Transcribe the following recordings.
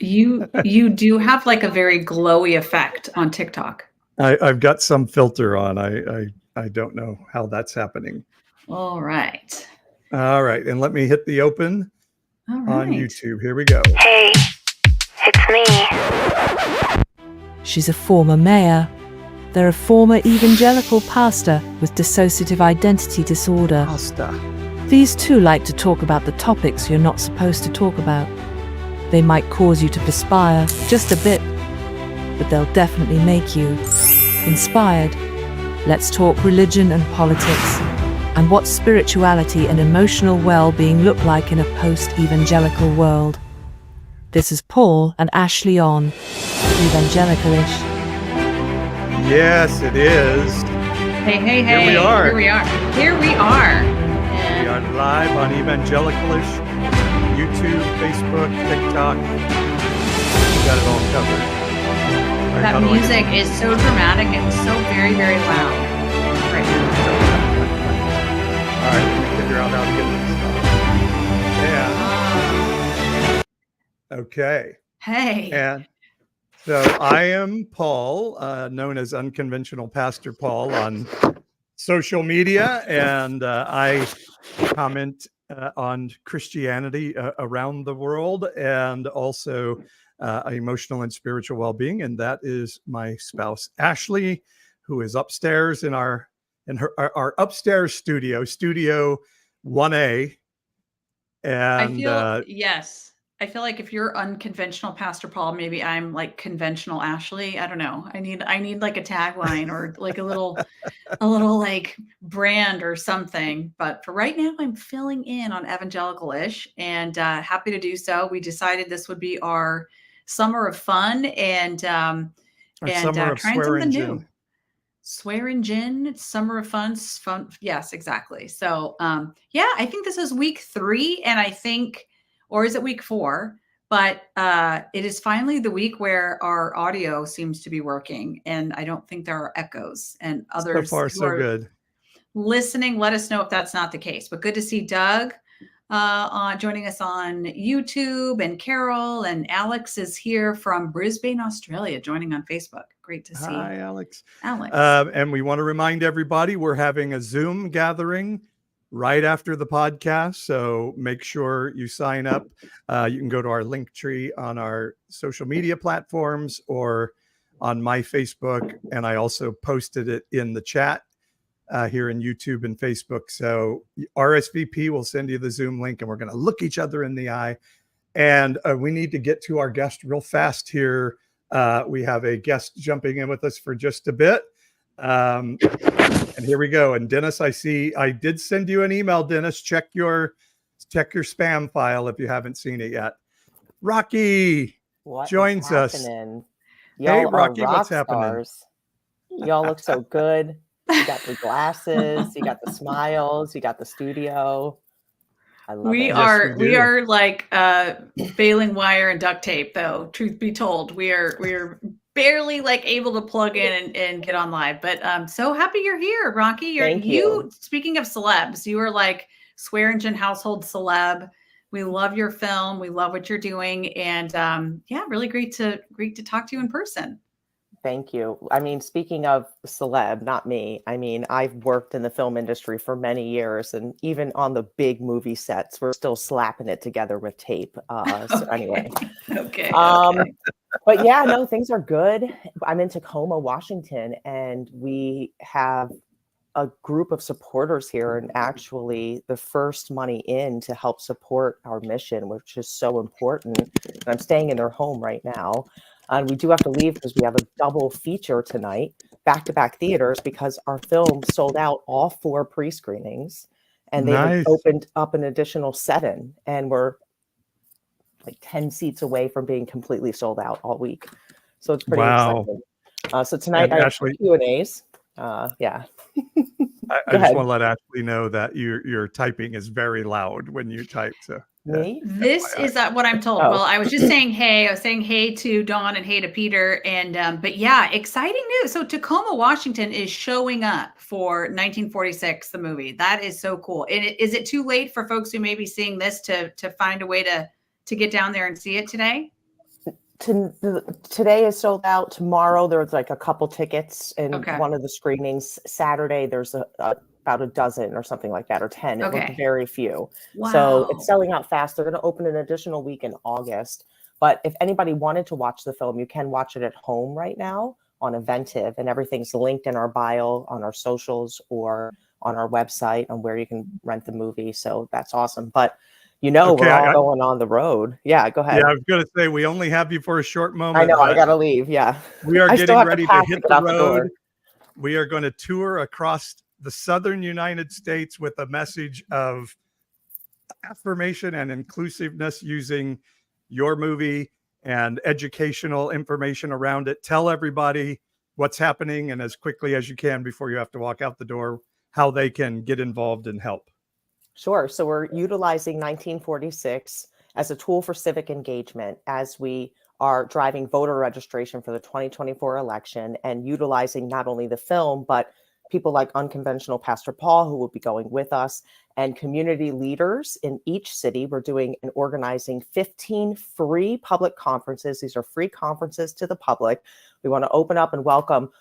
You do have like a very glowy effect on TikTok. I've got some filter on. I don't know how that's happening. All right. All right. And let me hit the open on YouTube. Here we go. Hey, it's me. She's a former mayor. They're a former evangelical pastor with dissociative identity disorder. These two like to talk about the topics you're not supposed to talk about. They might cause you to perspire just a bit, but they'll definitely make you inspired. Let's talk religion and politics, and what spirituality and emotional well-being look like in a post-evangelical world. This is Paul and Ashley on Evangelicalish. Yes, it is. Hey. Here we are. Here we are. We are live on Evangelicalish, YouTube, Facebook, TikTok. We got it all covered. Right, that music is so dramatic and so very, very loud right now. All right, let me figure out how to get this. Yeah. Okay. Hey. And so I am Paul, known as Unconventional Pastor Paul on social media, and I comment on Christianity around the world, and also emotional and spiritual well-being. And that is my spouse Ashley, who is upstairs in our upstairs studio 1A. And I feel like if you're unconventional Pastor Paul, maybe I'm like conventional Ashley. I don't know. I need like a tagline or like a little like brand or something. But for right now, I'm filling in on Evangelicalish, and happy to do so. We decided this would be our summer of fun and trying something new. Swearing gin, summer of fun. Yes, exactly. So I think this is week 3, and I think. Or is it week 4? But it is finally the week where our audio seems to be working, and I don't think there are echoes. And others so far, so good. Listening, let us know if that's not the case. But good to see Doug joining us on YouTube, and Carol and Alex is here from Brisbane, Australia, joining on Facebook. Great to see. Hi, Alex. And we want to remind everybody we're having a Zoom gathering right after the podcast, so make sure you sign up. You can go to our link tree on our social media platforms or on my Facebook, and I also posted it in the chat here in YouTube and Facebook. So RSVP will send you the Zoom link, and we're going to look each other in the eye. And we need to get to our guest real fast here. We have a guest jumping in with us for just a bit. And here we go. And Dennis, I see I did send you an email. Dennis, check your spam file if you haven't seen it yet. Rocky joins us. Hey, Rocky, what's happening? Y'all look so good. You got the glasses, you got the smiles, you got the studio. I love it. We are like baling wire and duct tape, though. Truth be told, we are barely like able to plug in and get on live, but I'm so happy you're here, Rocky. Thank you. Speaking of celebs, you are like swearing gin household celeb. We love your film. We love what you're doing, and really great to talk to you in person. Thank you. I mean, speaking of celeb, not me. I mean, I've worked in the film industry for many years, and even on the big movie sets, we're still slapping it together with tape. Anyway. Okay. But yeah, no, things are good. I'm in Tacoma, Washington, and we have a group of supporters here, and actually the first money in to help support our mission, which is so important. And I'm staying in their home right now. And we do have to leave because we have a double feature tonight, back-to-back theaters, because our film sold out all 4 pre-screenings, and they opened up an additional 7, and we're like 10 seats away from being completely sold out all week. So it's pretty exciting. So tonight I have Q&As. Yeah. I just want to let Ashley know that your typing is very loud when you type. So me? This is what I'm told. Well, I was just saying hey. I was saying hey to Dawn and hey to Peter. And but yeah, exciting news. So Tacoma, Washington is showing up for 1946, the movie. That is so cool. And is it too late for folks who may be seeing this to find a way to get down there and see it today? Today is sold out. Tomorrow there's like a couple tickets in Okay. one of the screenings. Saturday there's about a dozen or something like that, or 10. It looked Okay. very few. Wow. So it's selling out fast. They're going to open an additional week in August. But if anybody wanted to watch the film, you can watch it at home right now on Eventive, and everything's linked in our bio on our socials or on our website on where you can rent the movie. So that's awesome. But Okay, we're all going on the road. Yeah, go ahead. Yeah, I was going to say, we only have you for a short moment. I know, I but got to leave. Yeah. we are I still getting have to ready to pack to hit get the out the door. road. We are going to tour across the southern United States with a message of affirmation and inclusiveness using your movie and educational information around it. Tell everybody what's happening, and as quickly as you can before you have to walk out the door, how they can get involved and help. Sure. So we're utilizing 1946 as a tool for civic engagement as we are driving voter registration for the 2024 election, and utilizing not only the film, but people like Unconventional Pastor Paul, who will be going with us, and community leaders in each city. We're doing and organizing 15 free public conferences. These are free conferences to the public. We want to open up and welcome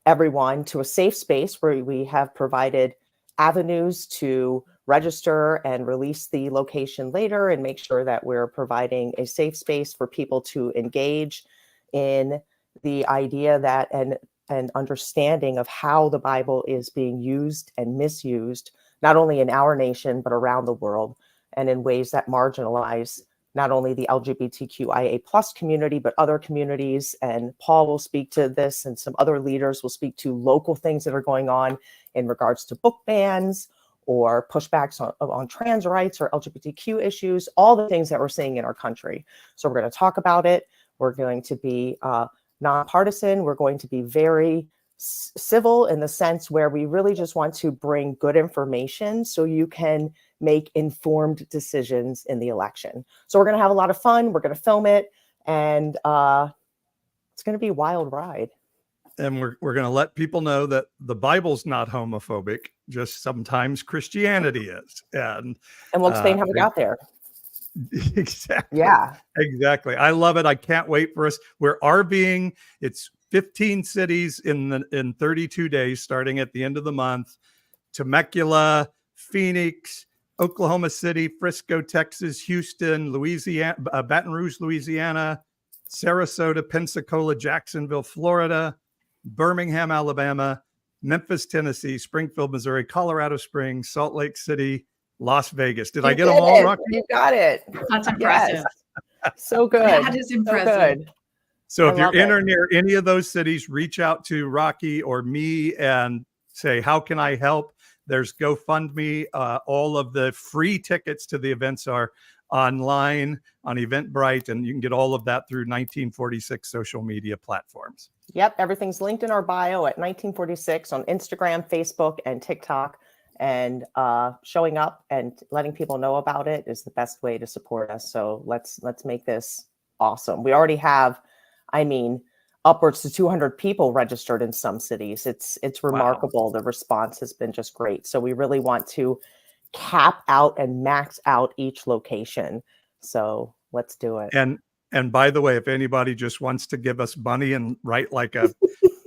everyone to a safe space where we have provided avenues to register and release the location later, and make sure that we're providing a safe space for people to engage in the idea that and understanding of how the Bible is being used and misused, not only in our nation, but around the world, and in ways that marginalize not only the LGBTQIA plus community, but other communities. And Paul will speak to this, and some other leaders will speak to local things that are going on in regards to book bans or pushbacks on trans rights or LGBTQ issues, all the things that we're seeing in our country. So we're going to talk about it. We're going to be nonpartisan. We're going to be very civil in the sense where we really just want to bring good information so you can make informed decisions in the election. So we're going to have a lot of fun. We're going to film it, and it's going to be a wild ride. And we're going to let people know that the Bible's not homophobic, just sometimes Christianity is. And we'll explain how we got there. Exactly. Yeah. Exactly. I love it. I can't wait for us. We're RVing. It's 15 cities in 32 days, starting at the end of the month. Temecula, Phoenix, Oklahoma City, Frisco, Texas, Houston, Louisiana, Baton Rouge, Louisiana, Sarasota, Pensacola, Jacksonville, Florida, Birmingham, Alabama, Memphis, Tennessee, Springfield, Missouri, Colorado Springs, Salt Lake City, Las Vegas. Did I get them all, Rocky? You got it. That's impressive. Yes. So good. That is impressive. So good. So if you're in or near any of those cities, reach out to Rocky or me and say, how can I help? There's GoFundMe. All of the free tickets to the events are online on Eventbrite, and you can get all of that through 1946 social media platforms. Yep, everything's linked in our bio at 1946 on Instagram, Facebook, and TikTok. And showing up and letting people know about it is the best way to support us. So let's make this awesome. We already have, upwards to 200 people registered in some cities. It's remarkable. Wow. The response has been just great. So we really want to cap out and max out each location. So let's do it. And by the way, if anybody just wants to give us money and write like a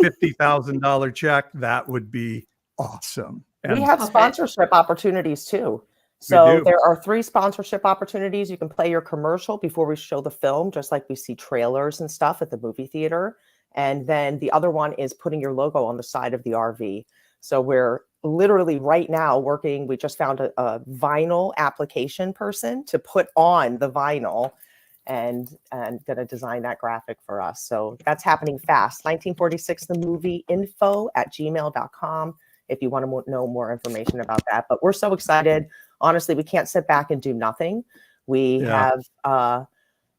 $50,000 check, that would be awesome. And we have sponsorship opportunities too. So there are 3 sponsorship opportunities. You can play your commercial before we show the film, just like we see trailers and stuff at the movie theater. And then the other one is putting your logo on the side of the RV. So we're literally right now working. We just found a vinyl application person to put on the vinyl and going to design that graphic for us. So that's happening fast. 1946 the movie info@gmail.com if you want to know more information about that. But we're so excited. Honestly, we can't sit back and do nothing. We have,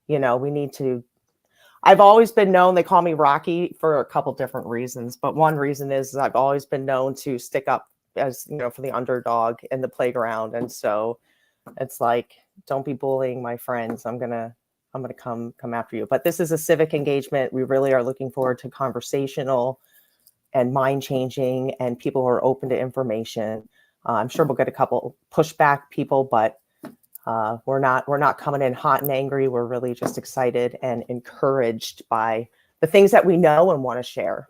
we need to. I've always been known, they call me Rocky for a couple different reasons, but one reason is I've always been known to stick up as, for the underdog in the playground. And so it's like, don't be bullying my friends. I'm going to come after you. But this is a civic engagement. We really are looking forward to conversational and mind changing and people who are open to information. I'm sure we'll get a couple pushback people, but We're not coming in hot and angry. We're really just excited and encouraged by the things that we know and want to share.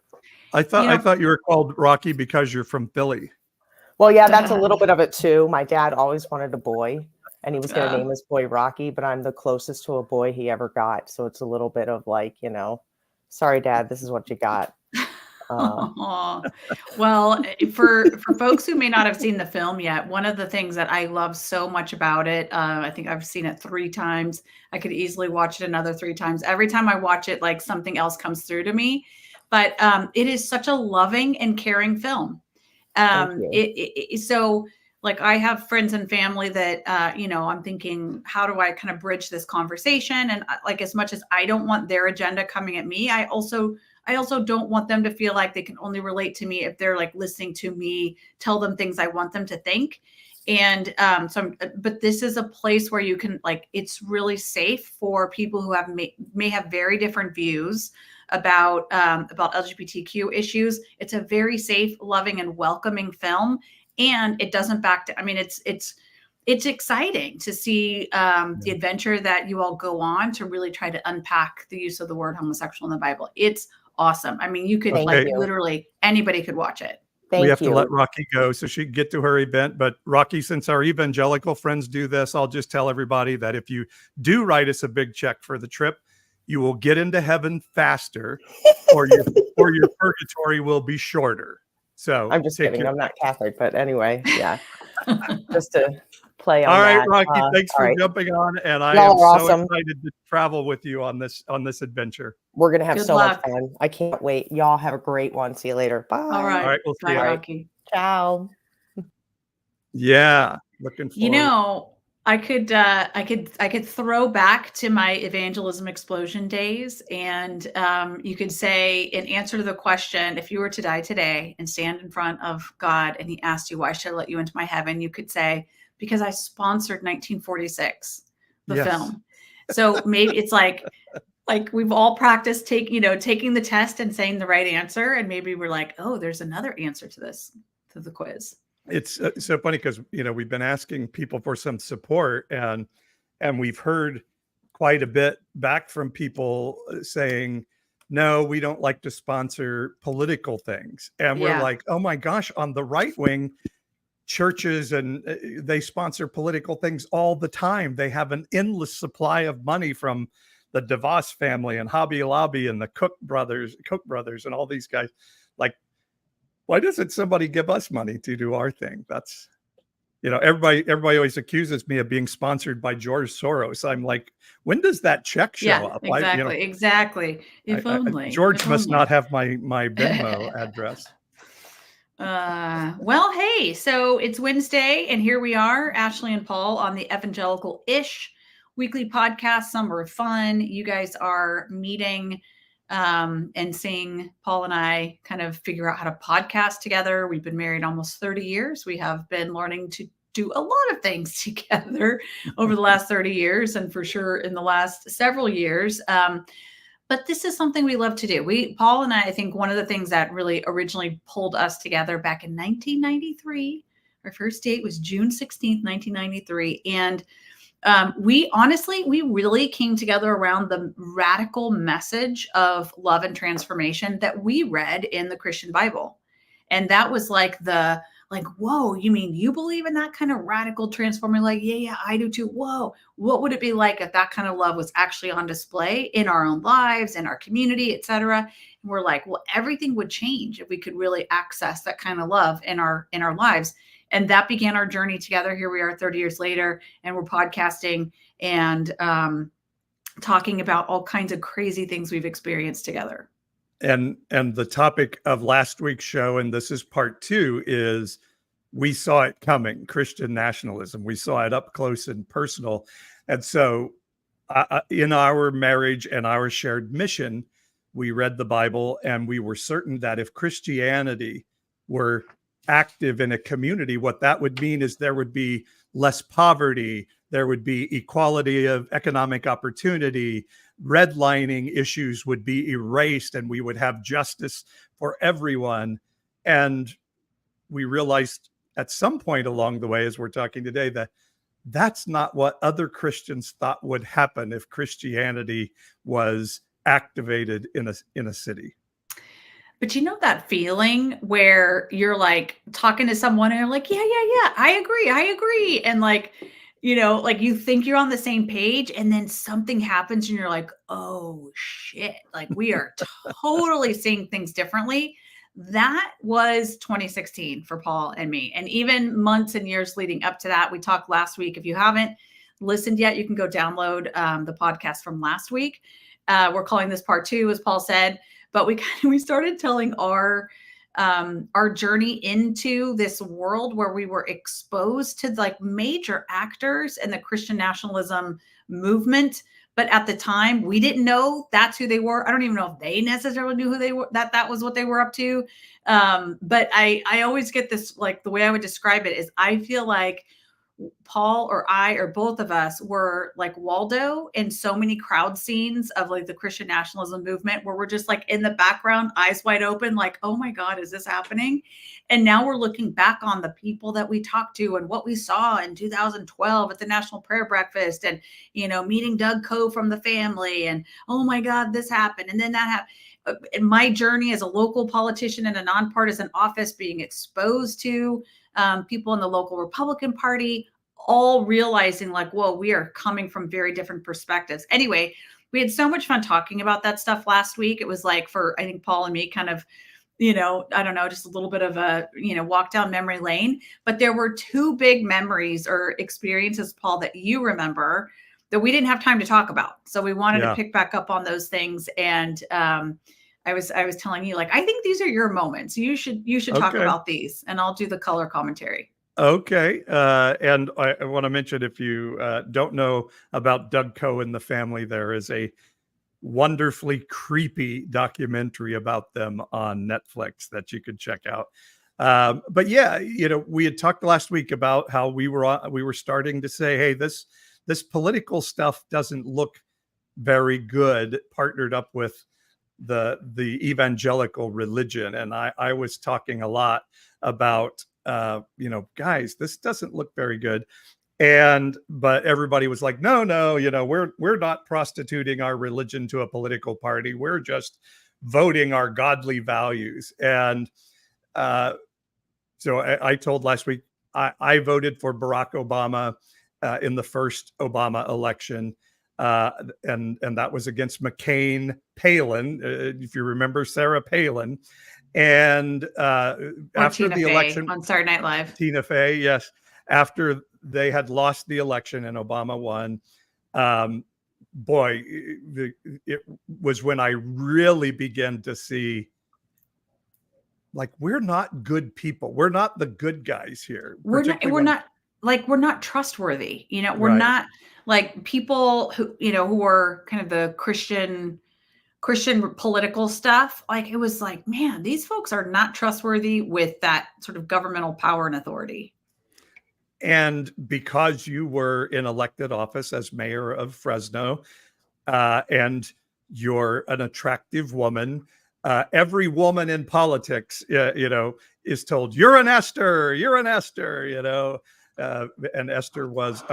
I thought you were called Rocky because you're from Philly. Well, yeah, that's a little bit of it too. My dad always wanted a boy, and he was going to name his boy Rocky, but I'm the closest to a boy he ever got. So it's a little bit of like, sorry, Dad, this is what you got. Well, for folks who may not have seen the film yet, one of the things that I love so much about it, I think I've seen it 3 times. I could easily watch it another 3 times. Every time I watch it, like something else comes through to me. But it is such a loving and caring film. So like I have friends and family that, I'm thinking, how do I kind of bridge this conversation? And like, as much as I don't want their agenda coming at me, I also don't want them to feel like they can only relate to me if they're like listening to me tell them things I want them to think. And but this is a place where you can, like, it's really safe for people who may have very different views about LGBTQ issues. It's a very safe, loving, and welcoming film, and it doesn't it's exciting to see the adventure that you all go on to really try to unpack the use of the word homosexual in the Bible. It's awesome. I mean, you could literally anybody could watch it. We have to let Rocky go so she can get to her event. But Rocky, since our evangelical friends do this, I'll just tell everybody that if you do write us a big check for the trip, you will get into heaven faster, or your purgatory will be shorter. So I'm just kidding. I'm not Catholic, but anyway, yeah. Just to play on All right, that. Rocky, thanks for jumping on, and I am so excited to travel with you on this adventure. We're gonna have so much fun. I can't wait. Y'all have a great one. See you later. Bye. All right, we'll see bye, you. Rocky. Ciao. Yeah, looking forward. I could throw back to my evangelism explosion days, and you could say, in answer to the question, if you were to die today and stand in front of God and he asked you, why should I let you into my heaven? You could say, because I sponsored 1946, the film. So maybe it's like we've all practiced taking the test and saying the right answer. And maybe we're like, oh, there's another answer to the quiz. It's so funny because, we've been asking people for some support, and we've heard quite a bit back from people saying, no, we don't like to sponsor political things. And we're like, oh my gosh, on the right wing, churches and they sponsor political things all the time. They have an endless supply of money from the DeVos family and Hobby Lobby and the Koch brothers and all these guys. Like, why doesn't somebody give us money to do our thing? That's, everybody always accuses me of being sponsored by George Soros. I'm like, when does that check show up? Exactly. If only George must not have my Venmo address. Well, hey, so it's Wednesday, and here we are, Ashley and Paul, on the Evangelical-ish weekly podcast, Summer of Fun. You guys are meeting and seeing Paul and I kind of figure out how to podcast together. We've been married almost 30 years. We have been learning to do a lot of things together over the last 30 years, and for sure in the last several years. But this is something we love to do. Paul and I think one of the things that really originally pulled us together back in 1993, our first date was June 16th, 1993. And we really came together around the radical message of love and transformation that we read in the Christian Bible. And that was whoa, you mean you believe in that kind of radical transforming? Like, yeah, I do too. Whoa, what would it be like if that kind of love was actually on display in our own lives, in our community, et cetera? And we're like, well, everything would change if we could really access that kind of love in our lives. And that began our journey together. Here we are 30 years later, and we're podcasting and talking about all kinds of crazy things we've experienced together. And the topic of last week's show, and this is part 2, is we saw it coming, Christian nationalism. We saw it up close and personal. And so in our marriage and our shared mission, we read the Bible, and we were certain that if Christianity were active in a community, what that would mean is there would be less poverty, there would be equality of economic opportunity, redlining issues would be erased, and we would have justice for everyone. And we realized at some point along the way, as we're talking today, that that's not what other Christians thought would happen if Christianity was activated in a city. But you know that feeling where you're like talking to someone and you're like, yeah, I agree. And like, like you think you're on the same page and then something happens and you're like, oh shit, like we are totally seeing things differently. That was 2016 for Paul and me. And even months and years leading up to that, we talked last week. If you haven't listened yet, you can go download the podcast from last week. We're calling this part 2, as Paul said. But we started telling our journey into this world where we were exposed to like major actors in the Christian nationalism movement. But at the time, we didn't know that's who they were. I don't even know if they necessarily knew who they were, that was what they were up to. But I always get this, like the way I would describe it is I feel like Paul or I or both of us were like Waldo in so many crowd scenes of like the Christian nationalism movement where we're just like in the background, eyes wide open, like, oh my God, is this happening? And now we're looking back on the people that we talked to and what we saw in 2012 at the National Prayer Breakfast and, meeting Doug Coe from the family and, oh my God, this happened. And then that happened. In my journey as a local politician in a nonpartisan office, being exposed to people in the local Republican Party, all realizing like, whoa, we are coming from very different perspectives. Anyway, we had so much fun talking about that stuff last week. It was like for, I think, Paul and me kind of, I don't know, just a little bit of a, walk down memory lane. But there were 2 big memories or experiences, Paul, that you remember that we didn't have time to talk about. So we wanted to pick back up on those things. And I was telling you, like, I think these are your moments. You should talk about these, and I'll do the color commentary. Okay. And I want to mention, if you don't know about Doug Coe and the family, there is a wonderfully creepy documentary about them on Netflix that you could check out. But yeah, we had talked last week about how we were starting to say, hey, this political stuff doesn't look very good partnered up with the evangelical religion. And I was talking a lot about, guys, this doesn't look very good. But everybody was like, no, we're not prostituting our religion to a political party. We're just voting our godly values. And so I told last week, I voted for Barack Obama in the first Obama election. And that was against McCain Palin, if you remember Sarah Palin. And after Tina the Fey election on Saturday Night Live, Tina Fey, yes, after they had lost the election and Obama won, it was when I really began to see, like, we're not good people. We're not the good guys here. We're not trustworthy. We're Right. not like people who are kind of the Christian political stuff. Like, it was like, man, these folks are not trustworthy with that sort of governmental power and authority. And because you were in elected office as mayor of Fresno, and you're an attractive woman, every woman in politics, is told, you're an Esther, and Esther was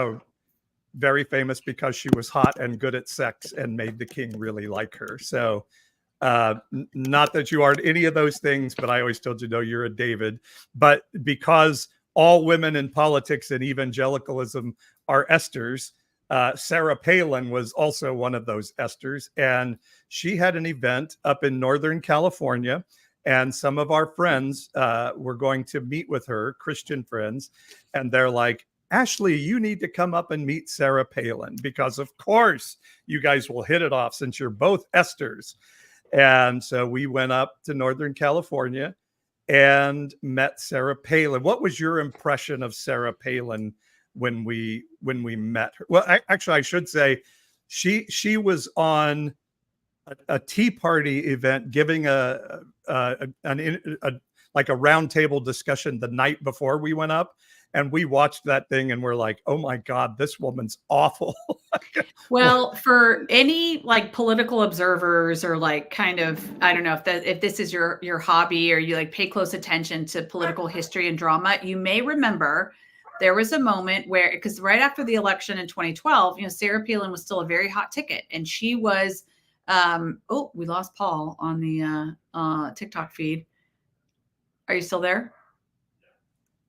very famous because she was hot and good at sex and made the king really like her. So not that you aren't any of those things, but I always told you, no, you're a David. But because all women in politics and evangelicalism are Esthers, Sarah Palin was also one of those Esthers. And she had an event up in Northern California. And some of our friends were going to meet with her, Christian friends. And they're like, Ashley, you need to come up and meet Sarah Palin, because of course you guys will hit it off since you're both Esthers. And so we went up to Northern California and met Sarah Palin. What was your impression of Sarah Palin when we met her? Well, actually, I should say she was on a Tea Party event giving a roundtable discussion the night before we went up. And we watched that thing and we're like, oh my God, this woman's awful. Well, for any like political observers or like kind of, I don't know if this is your hobby or you like pay close attention to political history and drama, you may remember there was a moment where, because right after the election in 2012, Sarah Palin was still a very hot ticket, and she was, oh, we lost Paul on the TikTok feed. Are you still there?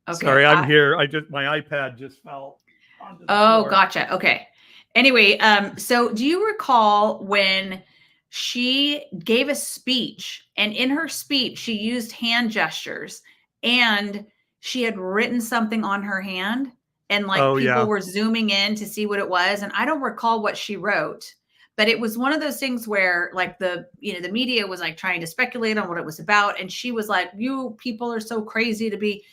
Okay. Sorry, I'm here. My iPad just fell onto the floor. Gotcha. Okay. Anyway, so do you recall when she gave a speech, and in her speech, she used hand gestures, and she had written something on her hand, and people were zooming in to see what it was. And I don't recall what she wrote, but it was one of those things where the media was trying to speculate on what it was about. And she was like, you people are so crazy to be,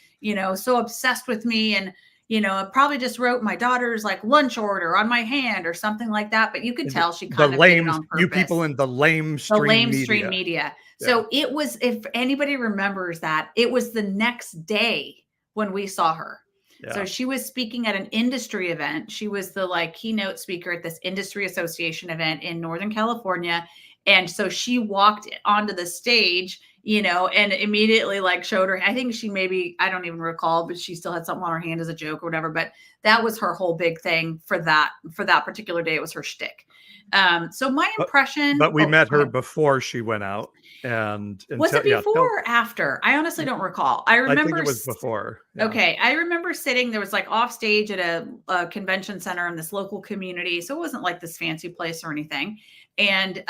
so obsessed with me. And, I probably just wrote my daughter's lunch order on my hand or something like that. But you could tell she kind of did it on purpose. You people in the lamestream media. Yeah. So it was, if anybody remembers that, it was the next day when we saw her. Yeah. So she was speaking at an industry event. She was the keynote speaker at this industry association event in Northern California. And so she walked onto the stage, and immediately showed her. I think she I don't even recall, but she still had something on her hand as a joke or whatever. But that was her whole big thing for that particular day. It was her shtick. So my impression. But we met her before she went out. And was it before or after? I honestly don't recall. I remember. I think it was before. Yeah. Okay. I remember sitting, there was off stage at a convention center in this local community. So it wasn't this fancy place or anything. And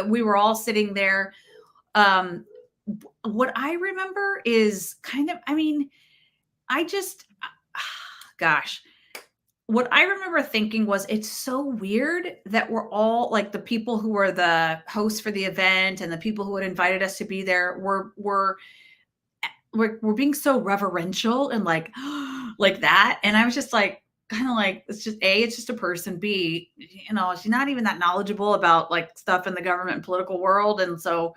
we were all sitting there. What I remember is what I remember thinking was, it's so weird that we're all the people who were the hosts for the event and the people who had invited us to be there were being so reverential and like that. And I was just it's just it's just a person. B, she's not even that knowledgeable about stuff in the government and political world. And so,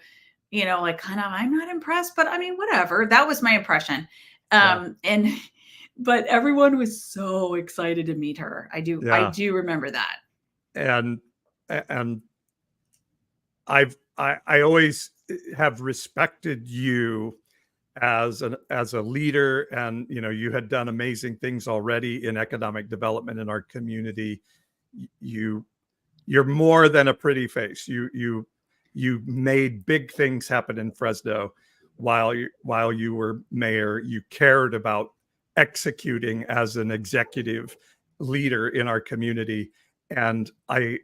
I'm not impressed, but whatever. That was my impression. But everyone was so excited to meet her. I do remember that. And I always have respected you as a leader, and you had done amazing things already in economic development in our community. You're more than a pretty face. You made big things happen in Fresno while you were mayor. You cared about executing as an executive leader in our community. And I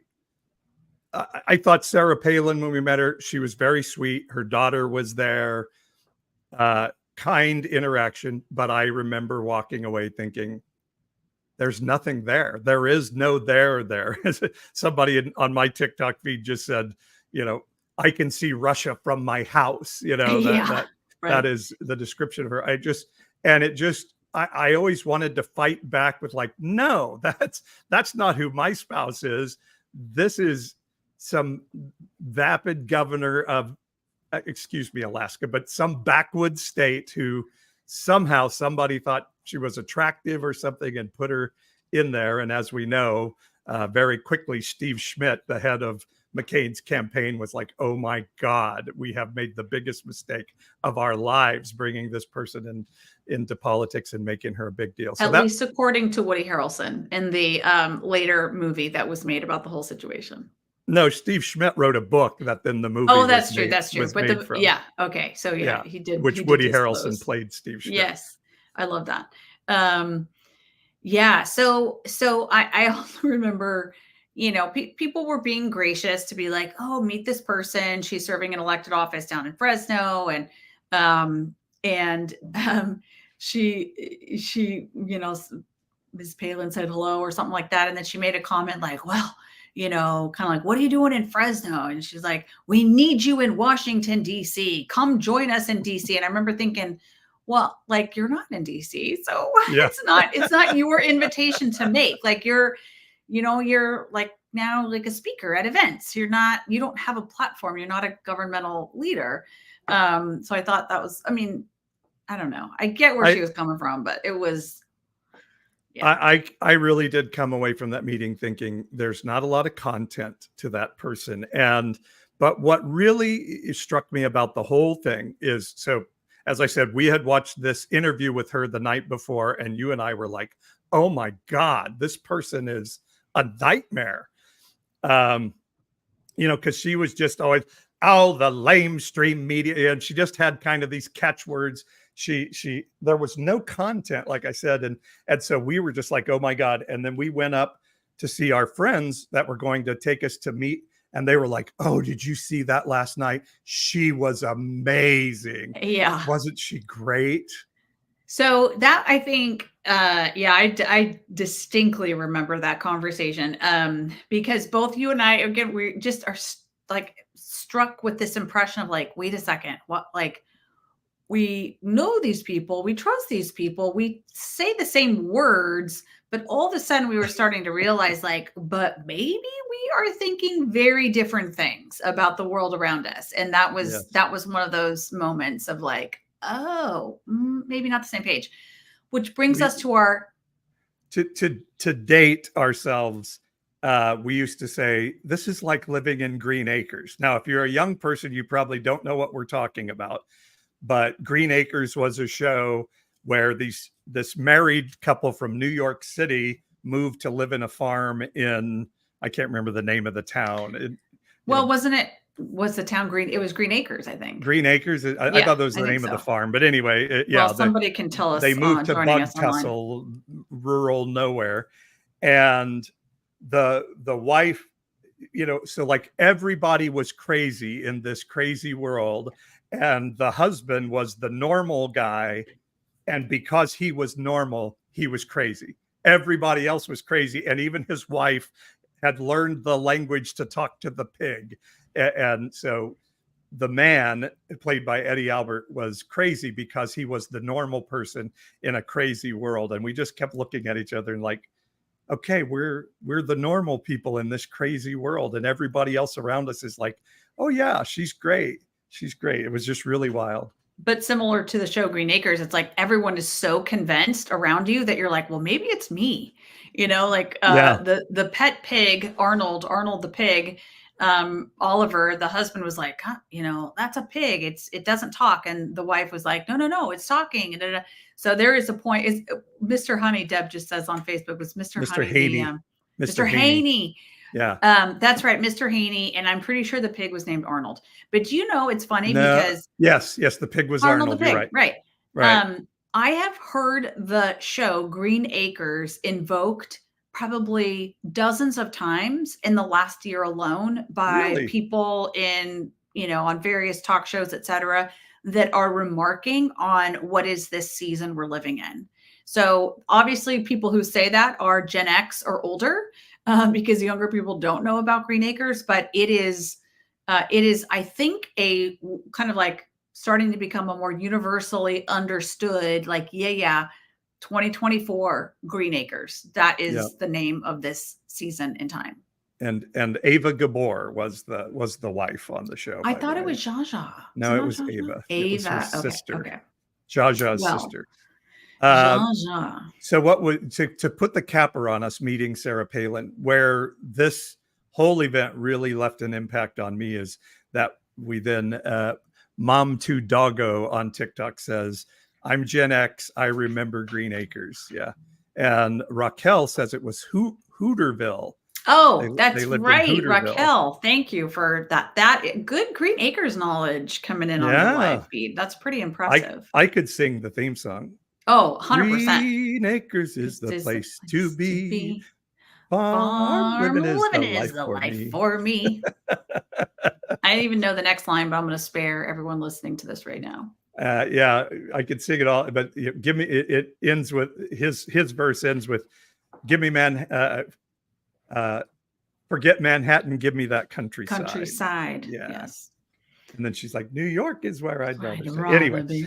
thought Sarah Palin, when we met her, she was very sweet. Her daughter was there, kind interaction. But I remember walking away thinking, there's nothing there. There is no there. Somebody on my TikTok feed just said, I can see Russia from my house. That is the description of her. I always wanted to fight back with no, that's not who my spouse is. This is some vapid governor of, Alaska, but some backwoods state who somehow somebody thought she was attractive or something and put her in there. And as we know, very quickly, Steve Schmidt, the head of McCain's campaign, was like, oh my God, we have made the biggest mistake of our lives bringing this person into politics and making her a big deal. So at least according to Woody Harrelson in the later movie that was made about the whole situation. No, Steve Schmidt wrote a book that then the movie. Oh, that's true. That's true. But okay. So yeah, he did. Which Woody Harrelson played Steve Schmidt. Yes, I love that. So I also remember, people were being gracious to be like, oh, meet this person. She's serving an elected office down in Fresno. And she, Ms. Palin said hello or something like that. And then she made a comment well, kind of what are you doing in Fresno? And she's like, we need you in Washington, D.C. Come join us in D.C. And I remember thinking, well, you're not in D.C. So it's not your invitation to make. You're now a speaker at events. You don't have a platform. You're not a governmental leader. So I thought that was, I don't know. I get where she was coming from, but it was. Yeah. I really did come away from that meeting thinking there's not a lot of content to that person. But what really struck me about the whole thing is, so as I said, we had watched this interview with her the night before, and you and I were like, oh my God, this person is a nightmare. Because she was just always, oh, the lamestream media. And she just had kind of these catchwords. There was no content, like I said. And so we were just like, oh my God. And then we went up to see our friends that were going to take us to meet. And they were like, oh, did you see that last night? She was amazing. Yeah. Wasn't she great? So that, I think, I distinctly remember that conversation, because both you and I, again, we just are like struck with this impression of like, wait a second, what, like, we know these people, we trust these people, we say the same words, but all of a sudden we were starting to realize like, but maybe we are thinking very different things about the world around us. And that was one of those moments of like, oh, maybe not the same page, which brings us to our to date ourselves. We used to say, this is like living in Green Acres. Now, if you're a young person, you probably don't know what we're talking about, but Green Acres was a show where this married couple from New York City moved to live in a farm in, I can't remember the name of the town. Was the town Green? It was Green Acres, I think. Green Acres. I thought that was the name of the farm, but anyway, somebody can tell us. They moved to Bug Tussle, rural nowhere, and the wife, so like everybody was crazy in this crazy world, and the husband was the normal guy, and because he was normal, he was crazy. Everybody else was crazy, and even his wife had learned the language to talk to the pig. And so the man, played by Eddie Albert, was crazy because he was the normal person in a crazy world. And we just kept looking at each other and like, okay, we're the normal people in this crazy world. And everybody else around us is like, oh yeah, she's great. She's great. It was just really wild. But similar to the show Green Acres, it's like everyone is so convinced around you that you're like, well, maybe it's me, the pet pig, Arnold the pig, Oliver, the husband, was like, that's a pig. It doesn't talk. And the wife was like, no, it's talking. So there is a point. Is Mr. Honey, Deb just says on Facebook, was Mr. Honey. Mr. Haney. Yeah. That's right. Mr. Haney. And I'm pretty sure the pig was named Arnold, but it's funny because yes, the pig was Arnold. The pig, You're right. I have heard the show Green Acres invoked probably dozens of times in the last year alone by people in, on various talk shows, etc., that are remarking on what is this season we're living in. So obviously people who say that are Gen X or older, because younger people don't know about Green Acres, but it is, I think, a kind of like starting to become a more universally understood, like, 2024 Green Acres. That is the name of this season in time. And Ava Gabor was the wife on the show. I thought it was Zsa Zsa. No, it was Ava. Ava, it was her sister. Okay. Zsa Zsa's sister. Zsa Zsa. So what would to put the capper on us meeting Sarah Palin, where this whole event really left an impact on me, is that we then Mom to Doggo on TikTok says, I'm Gen X. I remember Green Acres. Yeah. And Raquel says it was Hooterville. Oh, that's right. Raquel. Thank you for that. That good Green Acres knowledge coming in on the live feed. That's pretty impressive. I could sing the theme song. Oh, 100%. Green Acres is the place to be. Farm living is the life for me. I didn't even know the next line, but I'm going to spare everyone listening to this right now. I could sing it all, but give me it ends with his verse ends with, give me forget Manhattan, give me that countryside. Yes. And then she's like, New York is where I'd rather stay. Anyway,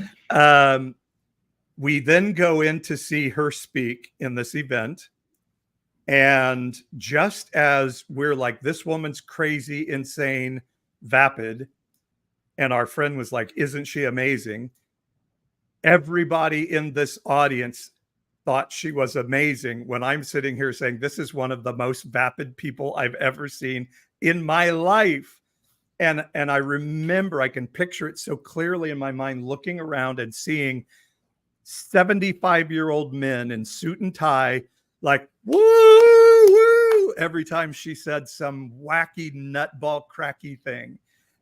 we then go in to see her speak in this event. And just as we're like, this woman's crazy, insane, vapid, and our friend was like, isn't she amazing? Everybody in this audience thought she was amazing when I'm sitting here saying, this is one of the most vapid people I've ever seen in my life. And I remember, I can picture it so clearly in my mind, looking around and seeing 75-year-old men in suit and tie, like, woo, woo, every time she said some wacky nutball cracky thing.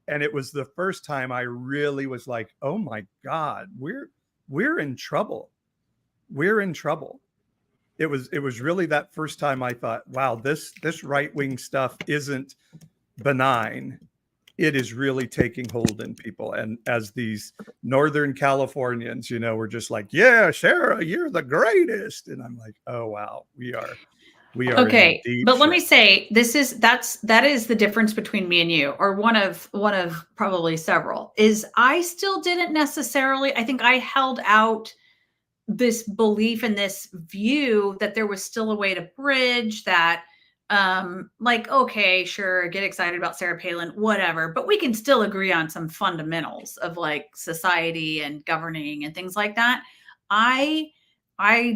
And it was the first time I really was like, oh my God, we're in trouble. We're in trouble. It was really that first time I thought, wow, this right-wing stuff isn't benign. It is really taking hold in people. And as these Northern Californians, we're just like, yeah, Sarah, you're the greatest. And I'm like, oh, wow, we are Okay, in deep but let me shit. say, that is the difference between me and you, or one of probably several, is I still didn't necessarily, I think I held out this belief and this view that there was still a way to bridge that, like, okay, sure, get excited about Sarah Palin, whatever, but we can still agree on some fundamentals of like society and governing and things like that. I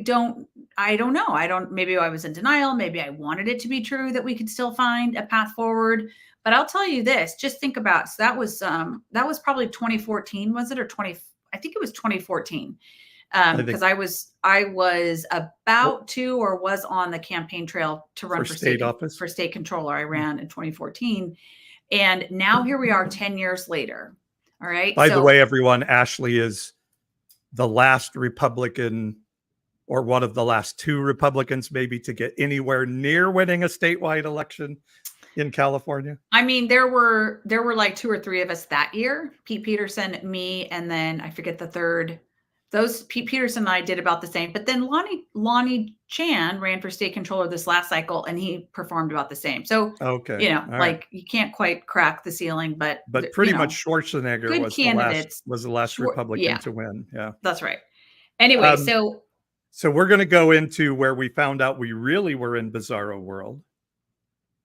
don't know. Maybe I was in denial. Maybe I wanted it to be true that we could still find a path forward. But I'll tell you this, just think about, so that was probably 2014, was it? Or 20, I think it was 2014. Because I was about to, or was on the campaign trail to run for state office, for state controller. I ran in 2014. And now here we are 10 years later. All right. By the way, everyone, Ashley is the last Republican, or one of the last two Republicans maybe, to get anywhere near winning a statewide election in California. I mean, there were like 2 or 3 of us that year, Pete Peterson, me, and then I forget the third. Those Pete Peterson and I did about the same, but then Lonnie Chan ran for state controller this last cycle, and he performed about the same. So, okay, like, you can't quite crack the ceiling, but pretty much Schwarzenegger was the last Republican to win. Yeah, that's right. Anyway, so we're going to go into where we found out we really were in bizarro world.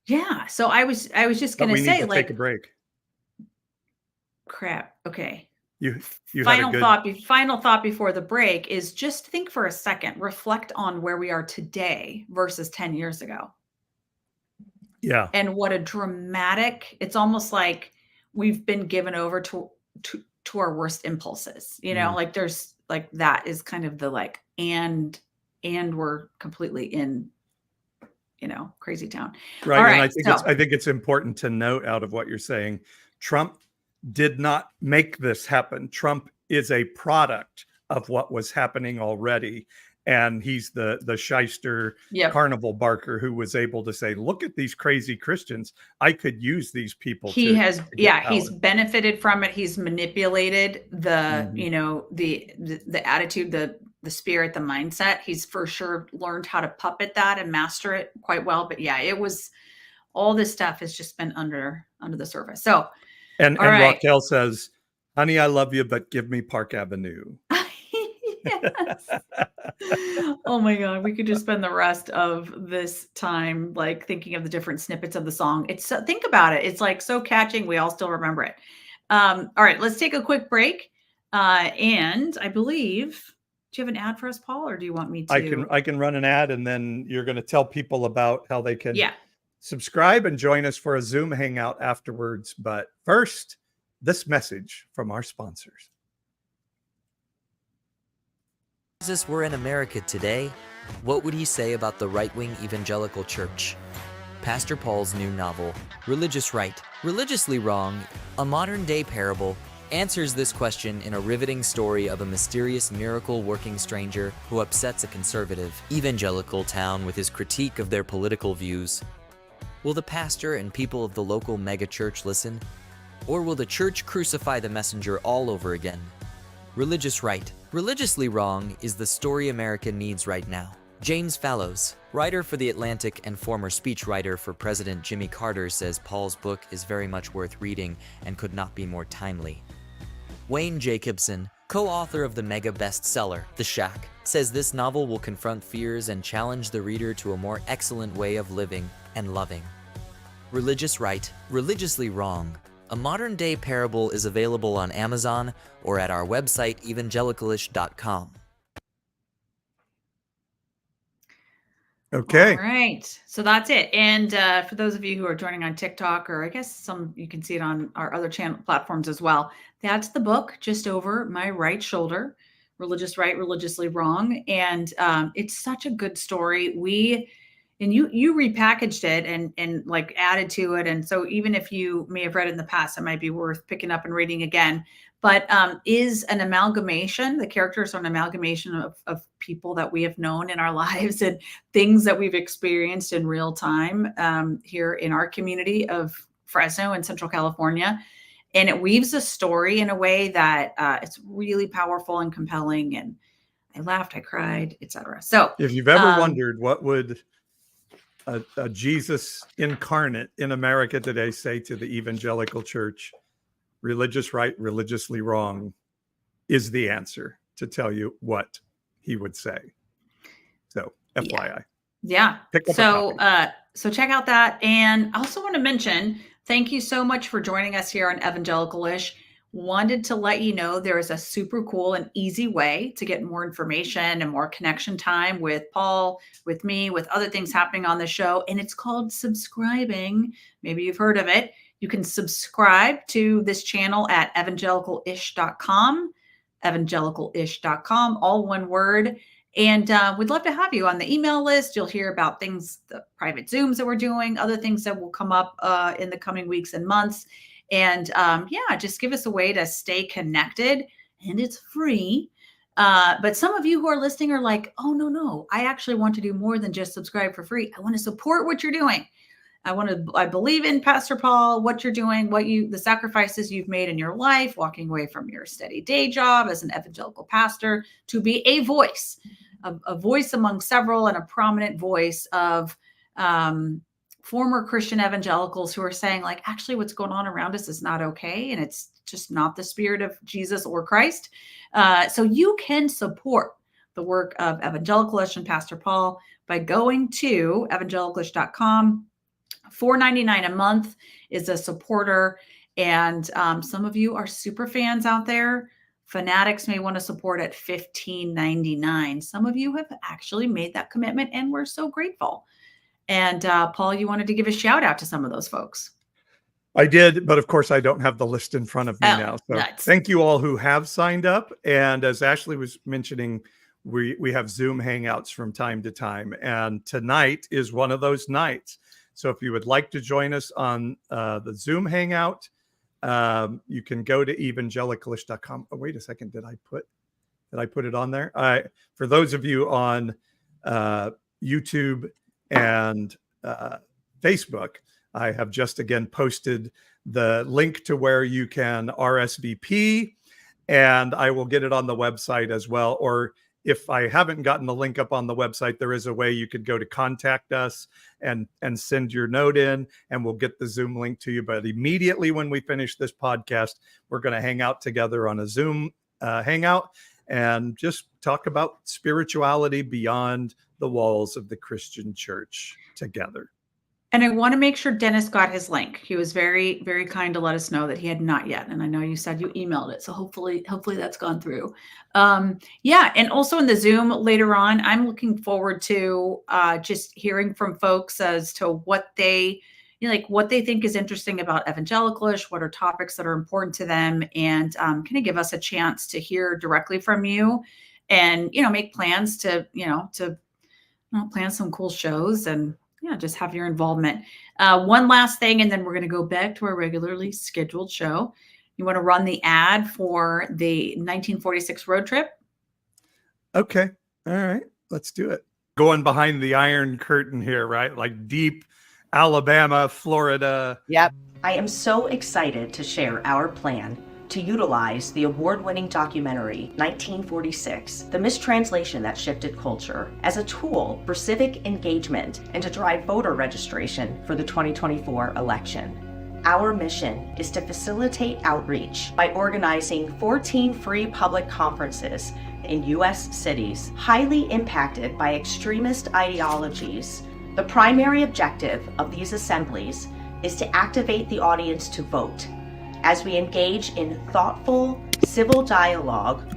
Yeah. So I was just going to say, need to take a break. Crap. Okay. You final thought before the break is just think for a second, reflect on where we are today versus 10 years ago. Yeah. And what a dramatic, it's almost like we've been given over to our worst impulses, like there's like, that is kind of the like, and we're completely in, crazy town. Right. All right, and I think it's important to note, out of what you're saying, Trump did not make this happen. Trump is a product of what was happening already. And he's the shyster carnival barker who was able to say, look at these crazy Christians. I could use these people. He's benefited from it. He's manipulated the, the attitude, the spirit, the mindset. He's for sure learned how to puppet that and master it quite well. But yeah, it was, all this stuff has just been under the surface. So, and Raquel says, honey, I love you, but give me Park Avenue. Yes. Oh my God. We could just spend the rest of this time like thinking of the different snippets of the song. Think about it. It's like so catching. We all still remember it. All right, let's take a quick break. And I believe, do you have an ad for us, Paul, or do you want me to? I can run an ad, and then you're going to tell people about how they can subscribe and join us for a Zoom hangout afterwards. But first, this message from our sponsors. If Jesus were in America today, what would he say about the right-wing evangelical church? Pastor Paul's new novel, Religious Right, Religiously Wrong, a modern-day parable, answers this question in a riveting story of a mysterious miracle-working stranger who upsets a conservative, evangelical town with his critique of their political views. Will the pastor and people of the local megachurch listen? Or will the church crucify the messenger all over again? Religious Right, Religiously Wrong is the story America needs right now. James Fallows, writer for The Atlantic and former speechwriter for President Jimmy Carter, says Paul's book is very much worth reading and could not be more timely. Wayne Jacobson, co-author of the mega bestseller, The Shack, says this novel will confront fears and challenge the reader to a more excellent way of living and loving. Religious Right, Religiously Wrong, a modern-day parable, is available on Amazon or at our website, evangelicalish.com. Okay. All right. So that's it. And for those of you who are joining on TikTok, or I guess some you can see it on our other channel platforms as well, that's the book just over my right shoulder, Religious Right, Religiously Wrong. And it's such a good story. You repackaged it and like added to it. And so even if you may have read it in the past, it might be worth picking up and reading again. But is an amalgamation. The characters are an amalgamation of people that we have known in our lives and things that we've experienced in real time here in our community of Fresno and Central California. And it weaves a story in a way that it's really powerful and compelling. And I laughed, I cried, etc. So if you've ever wondered what would a Jesus incarnate in America today say to the evangelical church, religious right, religiously wrong is the answer to tell you what he would say. So FYI. Yeah. Pick up a So copy. so check out that. And I also want to mention, thank you so much for joining us here on Evangelical-ish. Wanted to let you know there is a super cool and easy way to get more information and more connection time with Paul, with me, with other things happening on the show. And it's called subscribing. Maybe you've heard of it. You can subscribe to this channel at evangelical-ish.com, evangelical-ish.com, all one word. And we'd love to have you on the email list. You'll hear about things, the private Zooms that we're doing, other things that will come up in the coming weeks and months. And yeah, just give us a way to stay connected, and it's free. But some of you who are listening are like, oh, no, I actually want to do more than just subscribe for free. I want to support what you're doing. I believe in Pastor Paul, what you're doing, the sacrifices you've made in your life, walking away from your steady day job as an evangelical pastor to be a voice among several, and a prominent voice of former Christian evangelicals who are saying, like, actually what's going on around us is not okay. And it's just not the spirit of Jesus or Christ. So you can support the work of Evangelical-ish and Pastor Paul by going to evangelical-ish.com. $4.99 a month is a supporter. And some of you are super fans out there. Fanatics may want to support at $15.99. Some of you have actually made that commitment, and we're so grateful. And Paul, you wanted to give a shout out to some of those folks. I did, but of course I don't have the list in front of me now. So nuts. Thank you all who have signed up. And as Ashley was mentioning, we have Zoom Hangouts from time to time. And tonight is one of those nights. So if you would like to join us on the Zoom Hangout, you can go to evangelical-ish.com. Oh, wait a second. Did I put it on there? For those of you on YouTube and Facebook, I have just again posted the link to where you can RSVP, and I will get it on the website as well. Or if I haven't gotten the link up on the website, there is a way you could go to contact us and send your note in, and we'll get the Zoom link to you. But immediately when we finish this podcast, we're going to hang out together on a Zoom hangout and just talk about spirituality beyond the walls of the Christian church together. And I want to make sure Dennis got his link. He was very, very kind to let us know that he had not yet. And I know you said you emailed it. So hopefully that's gone through. Yeah. And also in the Zoom later on, I'm looking forward to just hearing from folks as to what they think is interesting about Evangelical-ish, what are topics that are important to them, and kind of give us a chance to hear directly from you and, make plans to plan some cool shows and, just have your involvement. One last thing, and then we're going to go back to our regularly scheduled show. You want to run the ad for the 1946 road trip? Okay. All right. Let's do it. Going behind the Iron Curtain here, right? Like deep Alabama, Florida. Yep. I am so excited to share our plan to utilize the award-winning documentary 1946, The Mistranslation That Shifted Culture, as a tool for civic engagement and to drive voter registration for the 2024 election. Our mission is to facilitate outreach by organizing 14 free public conferences in U.S. cities highly impacted by extremist ideologies. The primary objective of these assemblies is to activate the audience to vote as we engage in thoughtful civil dialogue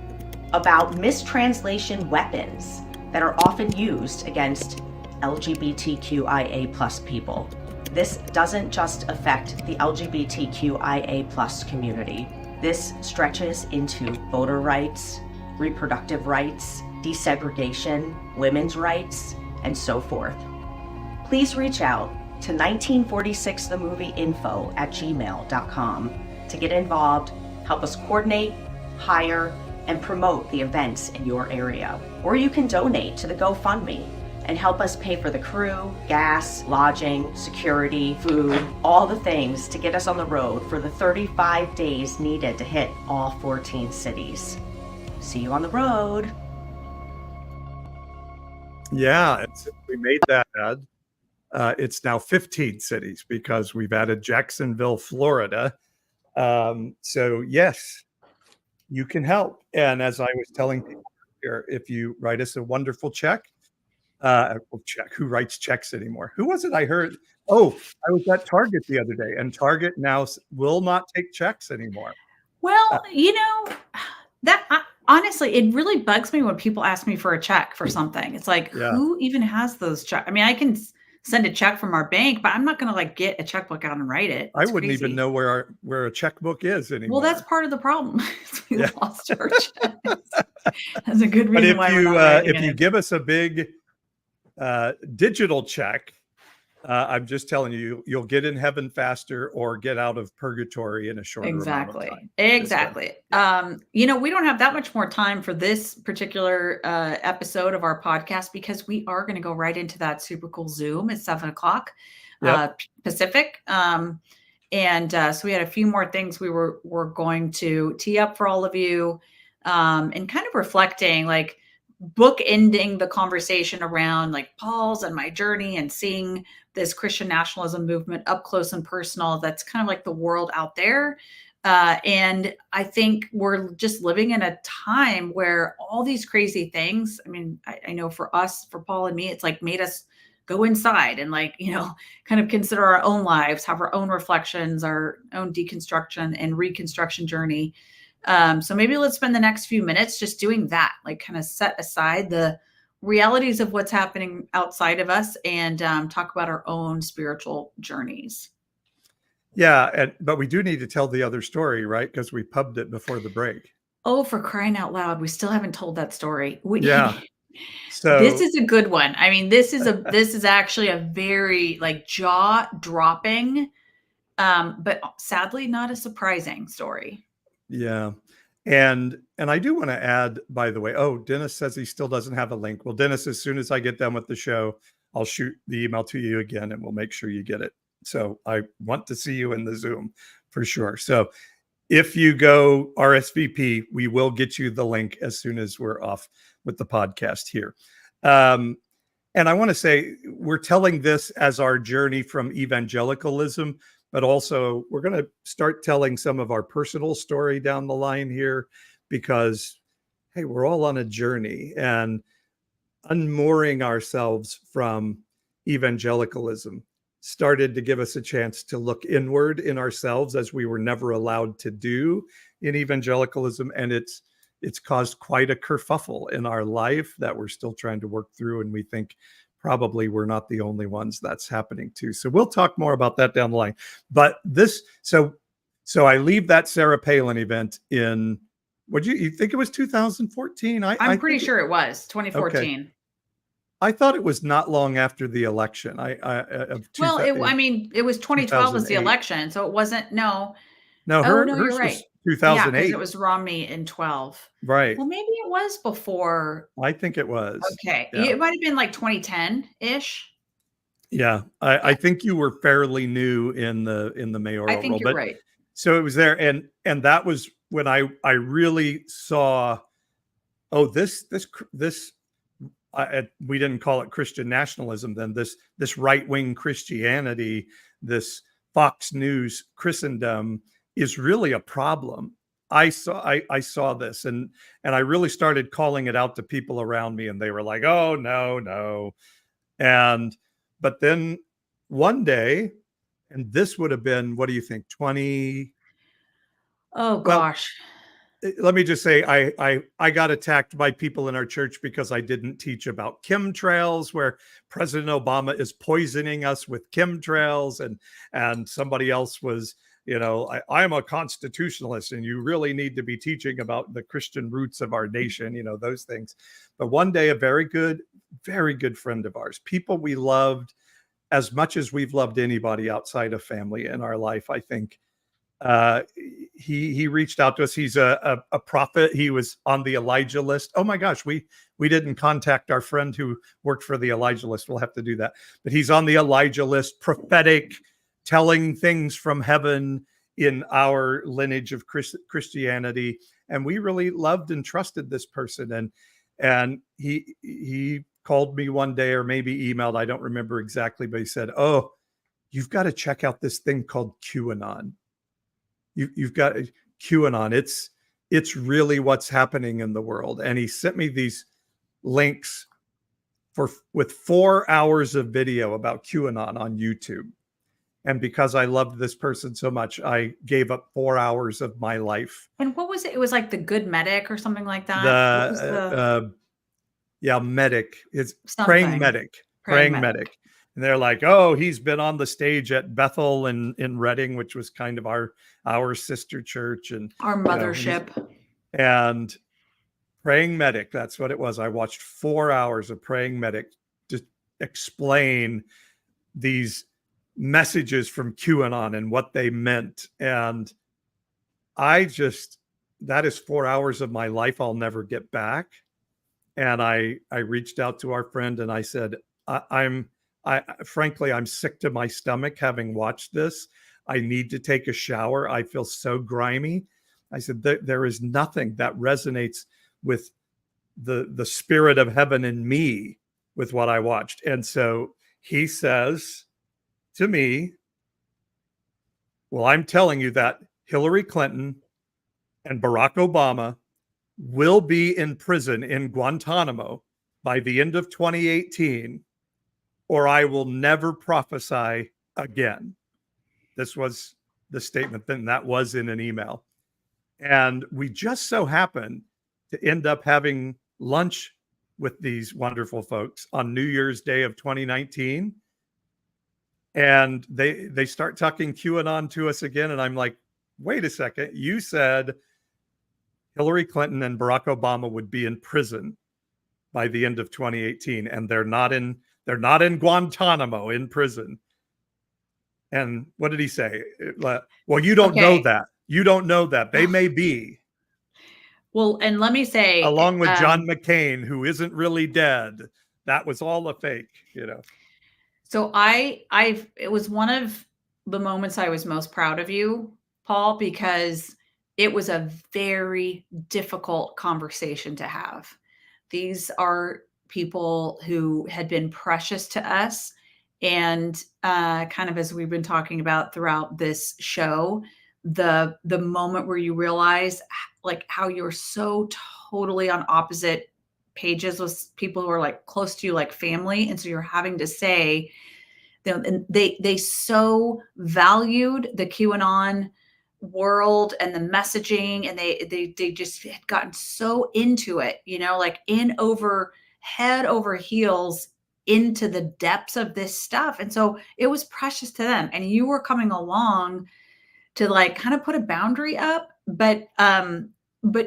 about mistranslation weapons that are often used against LGBTQIA+ people. This doesn't just affect the LGBTQIA+ community. This stretches into voter rights, reproductive rights, desegregation, women's rights, and so forth. Please reach out to 1946themovieinfo@gmail.com to get involved, help us coordinate, hire, and promote the events in your area. Or you can donate to the GoFundMe and help us pay for the crew, gas, lodging, security, food, all the things to get us on the road for the 35 days needed to hit all 14 cities. See you on the road. Yeah, we made that ad. It's now 15 cities because we've added Jacksonville, Florida. So yes, you can help. And as I was telling people here, if you write us a wonderful check, who writes checks anymore? Who was it I heard? Oh, I was at Target the other day, and Target now will not take checks anymore. Well, honestly, it really bugs me when people ask me for a check for something. It's like, who even has those checks? I mean, I can send a check from our bank, but I'm not going to like get a checkbook out and write it. I wouldn't even know where a checkbook is anymore. Well, that's part of the problem. We lost our checks. That's a good reason why we're not writing if you it. give us a big digital check, I'm just telling you, you'll get in heaven faster or get out of purgatory in a shorter amount of time. Exactly. We don't have that much more time for this particular episode of our podcast because we are going to go right into that super cool Zoom at 7:00 Pacific. So we had a few more things we were going to tee up for all of you, and kind of reflecting, like bookending the conversation around like Paul's and my journey and seeing this Christian nationalism movement up close and personal. That's kind of like the world out there. And I think we're just living in a time where all these crazy things, I mean, I know for us, for Paul and me, it's like made us go inside and like, kind of consider our own lives, have our own reflections, our own deconstruction and reconstruction journey. So maybe let's spend the next few minutes just doing that, like kind of set aside the realities of what's happening outside of us and talk about our own spiritual journeys. Yeah, but we do need to tell the other story, right? Because we pubbed it before the break. Oh, for crying out loud. We still haven't told that story. So this is a good one. I mean, this is actually a very like jaw-dropping, but sadly not a surprising story. Yeah. And I do want to add, by the way, Dennis says he still doesn't have a link. Well, Dennis, as soon as I get done with the show, I'll shoot the email to you again and we'll make sure you get it. So I want to see you in the Zoom for sure. So if you go RSVP, we will get you the link as soon as we're off with the podcast here. And I want to say we're telling this as our journey from evangelicalism, but also we're going to start telling some of our personal story down the line here because, hey, we're all on a journey, and unmooring ourselves from evangelicalism started to give us a chance to look inward in ourselves, as we were never allowed to do in evangelicalism. And it's caused quite a kerfuffle in our life that we're still trying to work through. And we think probably we're not the only ones that's happening to. So we'll talk more about that down the line. But so I leave that Sarah Palin event in, would you think it was 2014? I'm pretty sure it was 2014. Okay. I thought it was not long after the election. It was 2012 was the election, so it wasn't. No, hers you're right. Was 2008. Yeah, it was Romney in 12. Right. Well, maybe it was before. I think it was. Okay, yeah. It might have been like 2010-ish. Yeah, I think you were fairly new in the mayoral role. I think you're right. So it was there, and that was when I really saw, this. We didn't call it Christian nationalism then. This right-wing Christianity, this Fox News Christendom is really a problem. I saw this and I really started calling it out to people around me, and they were like, "Oh no." But then one day, and this would have been, what do you think, 20? Oh gosh. let me just say, I got attacked by people in our church because I didn't teach about chemtrails, where President Obama is poisoning us with chemtrails, and somebody else was, I'm a constitutionalist, and you really need to be teaching about the Christian roots of our nation, those things. But one day, a very good friend of ours, people we loved as much as we've loved anybody outside of family in our life, I think. He reached out to us. He's a prophet. He was on the Elijah list. Oh my gosh, we didn't contact our friend who worked for the Elijah list. We'll have to do that. But he's on the Elijah list, prophetic, telling things from heaven in our lineage of Christianity. And we really loved and trusted this person. And he called me one day, or maybe emailed, I don't remember exactly, but he said, "Oh, you've got to check out this thing called QAnon. You've got QAnon. It's really what's happening in the world." And he sent me these links with 4 hours of video about QAnon on YouTube. And because I loved this person so much, I gave up 4 hours of my life. And what was it? It was like the Good Medic or something like that. Medic. It's Something. praying medic. And they're like, "Oh, he's been on the stage at Bethel in Reading," which was kind of our sister church and Our mothership. And praying medic, that's what it was. I watched 4 hours of praying medic to explain these messages from QAnon and what they meant. And that is 4 hours of my life I'll never get back. And I reached out to our friend and I said, frankly, I'm sick to my stomach having watched this. I need to take a shower. I feel so grimy. I said, there is nothing that resonates with the spirit of heaven in me with what I watched. And so he says to me, "Well, I'm telling you that Hillary Clinton and Barack Obama will be in prison in Guantanamo by the end of 2018, or I will never prophesy again." This was the statement, then that was in an email. And we just so happened to end up having lunch with these wonderful folks on New Year's Day of 2019. And they start talking QAnon to us again. And I'm like, wait a second, you said Hillary Clinton and Barack Obama would be in prison by the end of 2018, and they're not in Guantanamo in prison. And what did he say? Well, you don't know that. You don't know that. They may be. Well, and let me say, along with John McCain, who isn't really dead. That was all a fake, So it was one of the moments I was most proud of you, Paul, because it was a very difficult conversation to have. These are people who had been precious to us. And kind of as we've been talking about throughout this show, the moment where you realize like how you're so totally on opposite pages with people who are like close to you, like family. And so you're having to say, they so valued the QAnon world and the messaging, and they just had gotten so into it, like head over heels into the depths of this stuff. And so it was precious to them. And you were coming along to like kind of put a boundary up, but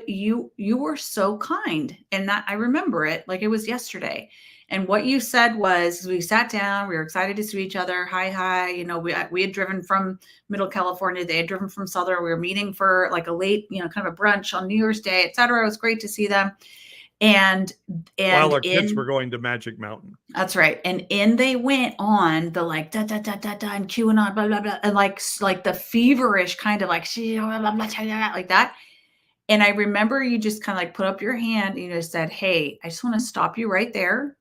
you were so kind. And that I remember it like it was yesterday. And what you said was, we sat down, we were excited to see each other. Hi. We had driven from Middle California. They had driven from Southern. We were meeting for like a late, kind of a brunch on New Year's Day, et cetera. It was great to see them. And while our kids were going to Magic Mountain. That's right. And they went on the like da da da da da and QAnon blah blah blah, and like the feverish kind of like blah, blah, blah, like that. And I remember you just kind of like put up your hand and you just said, "Hey, I just want to stop you right there.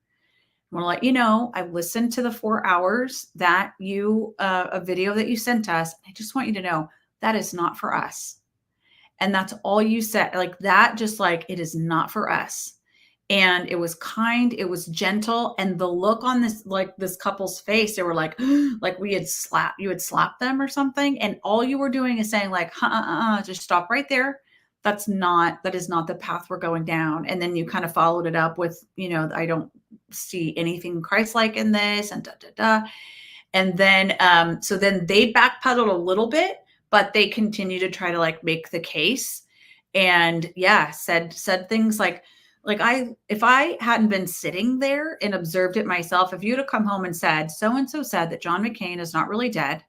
I want to let you know I listened to the 4 hours that a video that you sent us. I just want you to know that is not for us." And that's all you said, like that, just like, it is not for us. And it was kind, it was gentle. And the look on this couple's face, they were like, like you had slapped them or something. And all you were doing is saying like, just stop right there. that is not the path we're going down. And then you kind of followed it up with, I don't see anything Christ-like in this, and da, da, da. And then, so then they backpedaled a little bit, but they continue to try to like make the case. And yeah, said things like if I hadn't been sitting there and observed it myself, if you'd have come home and said, so-and-so said that John McCain is not really dead,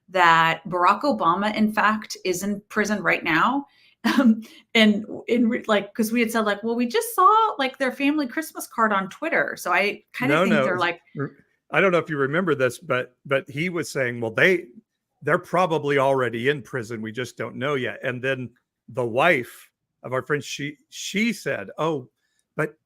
that Barack Obama, in fact, is in prison right now. And because we had said like, well, we just saw like their family Christmas card on Twitter. So I kind of think they're like, I don't know if you remember this, but he was saying, well, they're probably already in prison. We just don't know yet. And then the wife of our friend, she said, oh,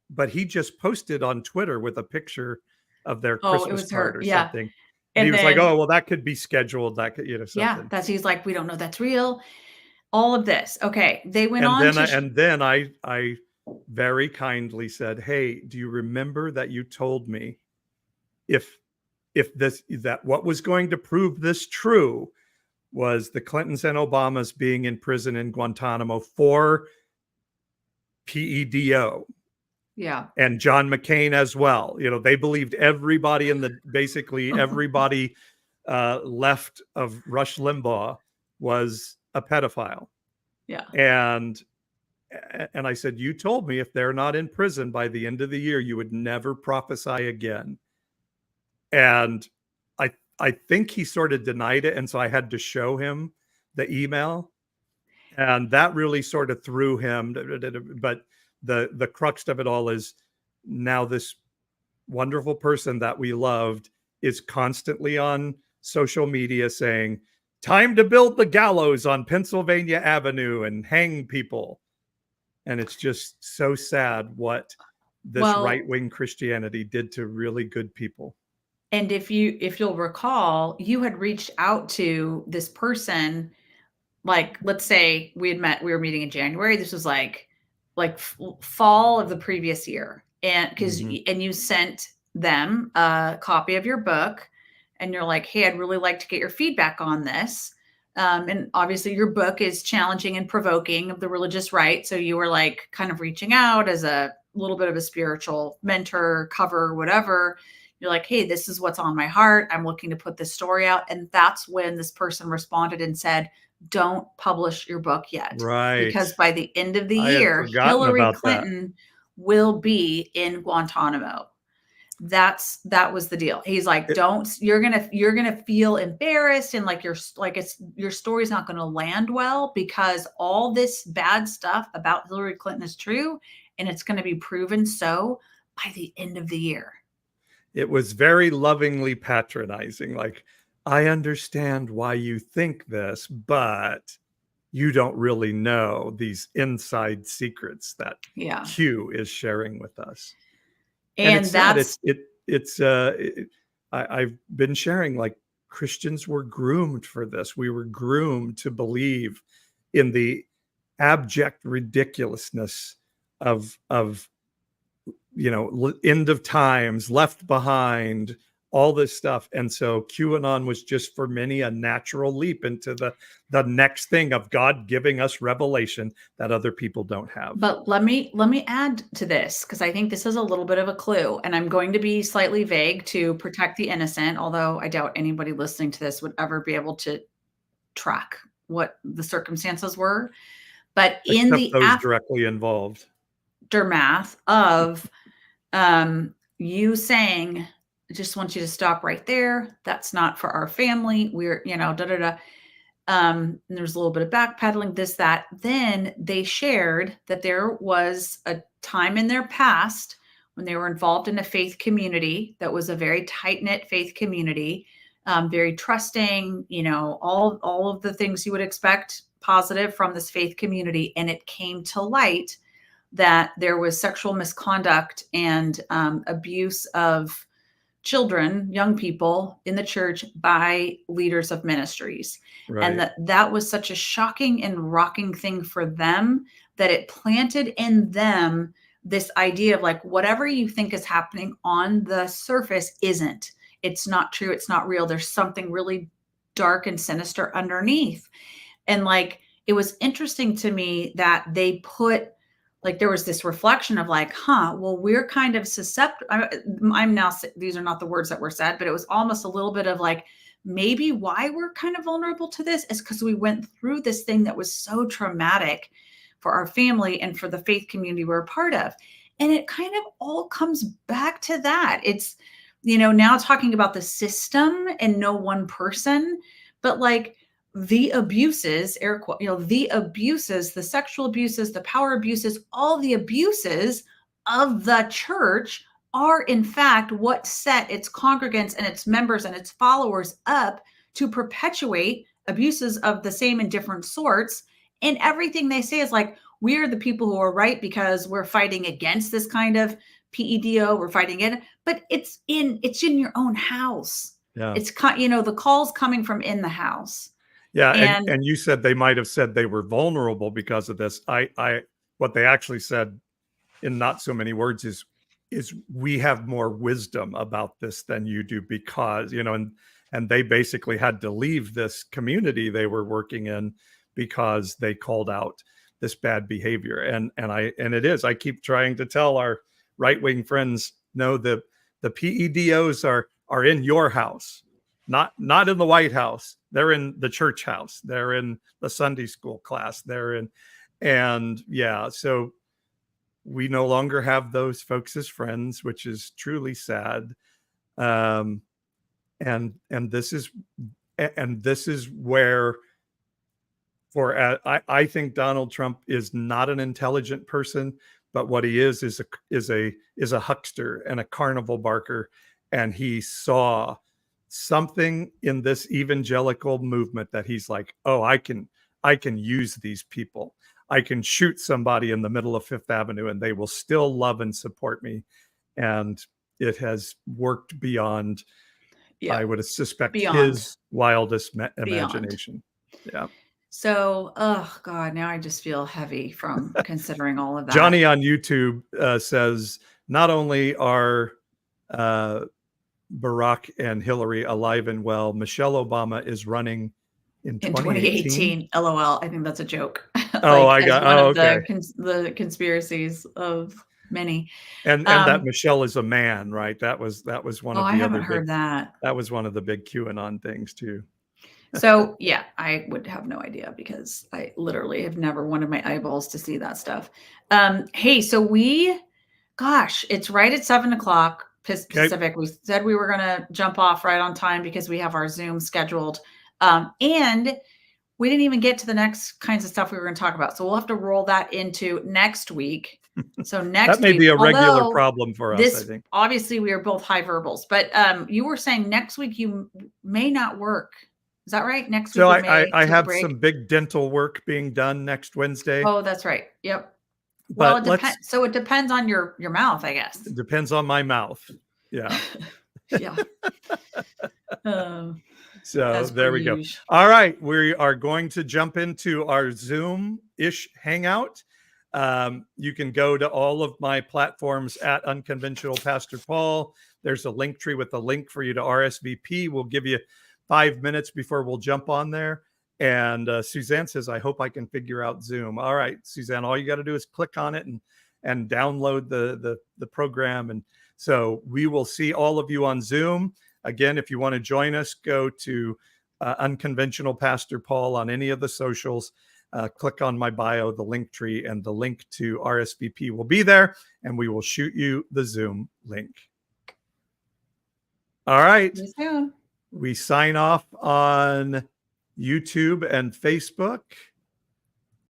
but he just posted on Twitter with a picture of their Christmas card or something. And he was like, oh, well, that could be scheduled. That could, something. Yeah, he's like, we don't know that's real. All of this. Okay. They went and then I very kindly said, hey, do you remember that you told me if that what was going to prove this true was the Clintons and Obamas being in prison in Guantanamo for PEDO. Yeah. And John McCain as well. They believed everybody basically everybody left of Rush Limbaugh was a pedophile. Yeah. And I said, you told me if they're not in prison by the end of the year, you would never prophesy again. And I think he sort of denied it. And so I had to show him the email. And that really sort of threw him. But the crux of it all is now this wonderful person that we loved is constantly on social media saying, time to build the gallows on Pennsylvania Avenue and hang people. And it's just so sad what this right-wing Christianity did to really good people. And if you'll recall, you had reached out to this person, like, let's say we were meeting in January. This was like fall of the previous year. And and you sent them a copy of your book and you're like, hey, I'd really like to get your feedback on this. And obviously your book is challenging and provoking of the religious right. So you were like kind of reaching out as a little bit of a spiritual mentor, cover, whatever. You're like, hey, this is what's on my heart. I'm looking to put this story out. And that's when this person responded and said, don't publish your book yet. Right. Because by the end of the year, Hillary Clinton will be in Guantanamo. That was the deal. He's like, you're gonna feel embarrassed and like your story's not gonna land well because all this bad stuff about Hillary Clinton is true, and it's gonna be proven so by the end of the year. It was very lovingly patronizing. Like, I understand why you think this, but you don't really know these inside secrets that Q is sharing with us. And I've been sharing, like, Christians were groomed for this. We were groomed to believe in the abject ridiculousness of end of times, left behind, all this stuff. And so QAnon was just for many a natural leap into the next thing of God giving us revelation that other people don't have. But let me add to this, because I think this is a little bit of a clue, and I'm going to be slightly vague to protect the innocent, although I doubt anybody listening to this would ever be able to track what the circumstances were. But in the those directly involved aftermath of you saying, I just want you to stop right there. That's not for our family. We're, and there's a little bit of backpedaling, this, that. Then they shared that there was a time in their past when they were involved in a faith community that was a very tight-knit faith community, very trusting, all of the things you would expect positive from this faith community. And it came to light that there was sexual misconduct and abuse of children, young people in the church by leaders of ministries. Right. And that was such a shocking and rocking thing for them that it planted in them this idea of like, whatever you think is happening on the surface isn't. It's not true. It's not real. There's something really dark and sinister underneath. And like, it was interesting to me that they put, like, there was this reflection of like, well, we're kind of susceptible. I'm now, these are not the words that were said, but it was almost a little bit of like, maybe why we're kind of vulnerable to this is because we went through this thing that was so traumatic for our family and for the faith community we're a part of. And it kind of all comes back to that. It's, now talking about the system and no one person, but like the abuses, the abuses, the sexual abuses, the power abuses, all the abuses of the church are in fact what set its congregants and its members and its followers up to perpetuate abuses of the same and different sorts. And everything they say is like, we're the people who are right because we're fighting against this kind of PEDO. We're fighting it, but it's in your own house. Yeah. It's the calls coming from in the house. Yeah. And And you said they might have said they were vulnerable because of this. What they actually said in not so many words is we have more wisdom about this than you do because, and they basically had to leave this community they were working in because they called out this bad behavior. And it is, I keep trying to tell our right-wing friends, no, the PEDOs are in your house, not in the White House. They're in the church house. They're in the Sunday school class. So we no longer have those folks as friends, which is truly sad. And this is where, I think Donald Trump is not an intelligent person, but what he is a huckster and a carnival barker, and he saw something in this evangelical movement that he's like, oh, I can use these people. I can shoot somebody in the middle of Fifth Avenue and they will still love and support me. And it has worked beyond, I would suspect, his wildest imagination. Yeah. So, oh God, now I just feel heavy from considering all of that. Johnny on YouTube says, not only are Barack and Hillary alive and well, Michelle Obama is running in 2018. LOL. I think that's a joke. Oh, I got one of okay. the conspiracies of many. And that Michelle is a man, right? That was one of the I haven't heard that. That was one of the big QAnon things too. So yeah, I would have no idea because I literally have never wanted my eyeballs to see that stuff. Hey, so it's right at 7:00 Pacific. We said we were going to jump off right on time because we have our Zoom scheduled. And we didn't even get to the next kinds of stuff we were going to talk about. So we'll have to roll that into next week. So next that may week, be a regular problem for us, I think. Obviously, we are both high verbals, but you were saying next week you may not work. Is that right? Next week? So I have some big dental work being done next Wednesday. Oh, that's right. Yep. Well, it depends. So it depends on your mouth, I guess. It depends on my mouth. Yeah. Yeah. So there we go. All right. We are going to jump into our Zoom-ish hangout. You can go to all of my platforms at Unconventional Pastor Paul. There's a link tree with a link for you to RSVP. We'll give you 5 minutes before we'll jump on there. And Suzanne says, I hope I can figure out Zoom. All right, Suzanne, all you got to do is click on it and download the program. And so we will see all of you on Zoom. Again, if you want to join us, go to Unconventional Pastor Paul on any of the socials. Click on my bio, the link tree, and the link to RSVP will be there, and we will shoot you the Zoom link. All right. We sign off on YouTube and Facebook.